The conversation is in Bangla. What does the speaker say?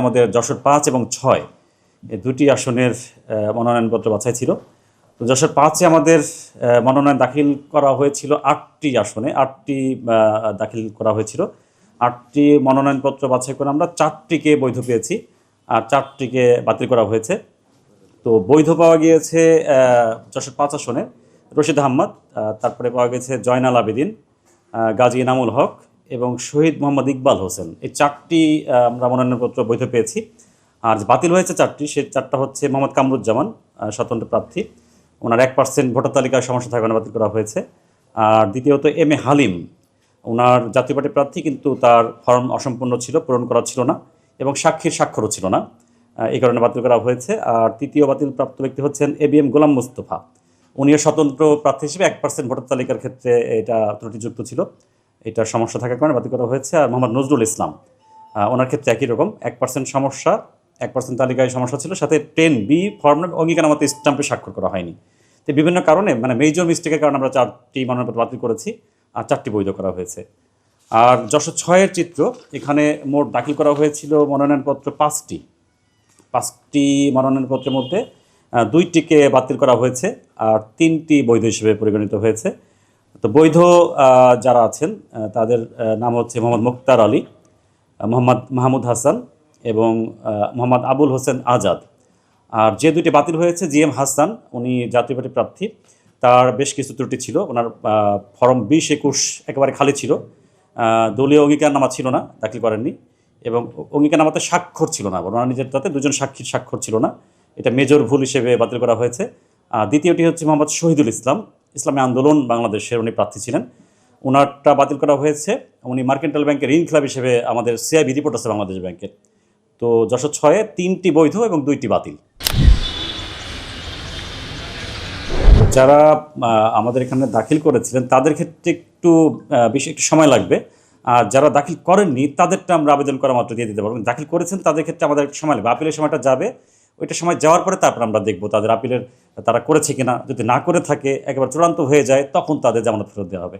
আমাদের যশোর ৫ এবং ৬ এই দুটি আসনের মনোনয়নপত্র বাছাই ছিল। তো যশোর ৫-এ আমাদের মনোনয়ন দাখিল করা হয়েছিল ৮টি আসনে, ৮টি দাখিল করা হয়েছিল। ৮টি মনোনয়নপত্র বাছাই করে আমরা 4টিকে বৈধ পেয়েছি আর 4টিকে বাতিল করা হয়েছে। তো বৈধ পাওয়া গিয়েছে যশোর ৫ আসনে রশিদ আহমদ, তারপরে পাওয়া গেছে জয়নাল আবেদিন, গাজী এনামুল হক এবং শহীদ মোহাম্মদ ইকবাল হোসেন। এই 4টি আমরা মনোনয়নপত্র বৈধ পেয়েছি। আর বাতিল হয়েছে 4টি, সে 4টা হচ্ছে মোহাম্মদ কামরুজ্জামান, স্বতন্ত্র প্রার্থী, ওনার 1% ভোটার তালিকায় সমস্যা থাকার কারণে বাতিল করা হয়েছে। আর দ্বিতীয়ত এম এ হালিম, ওনার জাতীয় পার্টি প্রার্থী, কিন্তু তার ফর্ম অসম্পূর্ণ ছিল, পূরণ করা ছিল না এবং সাক্ষীর স্বাক্ষরও ছিল না, এই কারণে বাতিল করা হয়েছে। আর তৃতীয় বাতিলপ্রাপ্ত ব্যক্তি হচ্ছেন এবিএম গোলাম মুস্তফা, উনিও স্বতন্ত্র প্রার্থী হিসেবে 1% ভোটার তালিকার ক্ষেত্রে এটা ত্রুটিযুক্ত ছিল, এটা সমস্যা থাকার কারণে বাতিল করা হয়েছে। আর মোহাম্মদ নজরুল ইসলাম, ওনার ক্ষেত্রে একই রকম 1% সমস্যা, 1% তালিকায় সমস্যা ছিল, সাথে 10B ফর্ম অঙ্গীকারনামাতে স্ট্যাম্পে স্বাক্ষর করা হয়নি। তো বিভিন্ন কারণে মানে মেজর মিস্টেকের কারণে আমরা 4টি মনোনয়নপত্র বাতিল করেছি আর 4টি বৈধ করা হয়েছে। আর যশোর 6-এর চিত্র, এখানে মোট দাখিল করা হয়েছিল মনোনয়নপত্র 5টি মনোনয়নপত্রের মধ্যে 2টিকে বাতিল করা হয়েছে আর 3টি বৈধ হিসেবে পরিগণিত হয়েছে। তো বৈধ যারা আছেন তাদের নাম হচ্ছে মোহাম্মদ মুক্তার আলী, মোহাম্মদ মাহমুদ হাসান এবং মোহাম্মদ আবুল হোসেন আজাদ। আর যে 2টি বাতিল হয়েছে জিএম হাসান, উনি জাতীয় পার্টি প্রার্থী, তার বেশ কিছু ত্রুটি ছিল, ওনার ফর্ম 20-21 একেবারে খালি ছিল, দলীয় অঙ্গীকারনামা ছিল না, দাখিল করেননি, এবং অঙ্গীকারনামাতে স্বাক্ষর ছিল না, ওনার নিজের তাতে 2জন সাক্ষীর স্বাক্ষর ছিল না, এটা মেজর ভুল হিসেবে বাতিল করা হয়েছে। দ্বিতীয়টি হচ্ছে মোহাম্মদ শহীদুল ইসলাম, ইসলামী আন্দোলন বাংলাদেশের উনি প্রার্থী ছিলেন, ওনারটা বাতিল করা হয়েছে। উনি মার্কেন্টাইল ব্যাংকের ঋণ খেলাপ হিসেবে আমাদের সিআইবি রিপোর্ট আছে বাংলাদেশ ব্যাংকের। তো যশোর 6-এ 3টি বৈধ এবং 2টি বাতিল। যারা আমাদের এখানে দাখিল করেছিলেন তাদের ক্ষেত্রে বেশি একটু সময় লাগবে, আর যারা দাখিল করেননি তাদেরটা আমরা আবেদন করা মাত্র দিয়ে দিতে পারবো। দাখিল করেছেন তাদের ক্ষেত্রে আমাদের একটু সময় লাগবে, আপিলের সময়টা যাবে, ওইটা সময় যাওয়ার পরে তারপর আমরা দেখবো তাদের আপিলের তারা করেছে কিনা। যদি না করে থাকে, একেবারে চূড়ান্ত হয়ে যায়, তখন তাদের জামানত ফেরত দেওয়া হবে।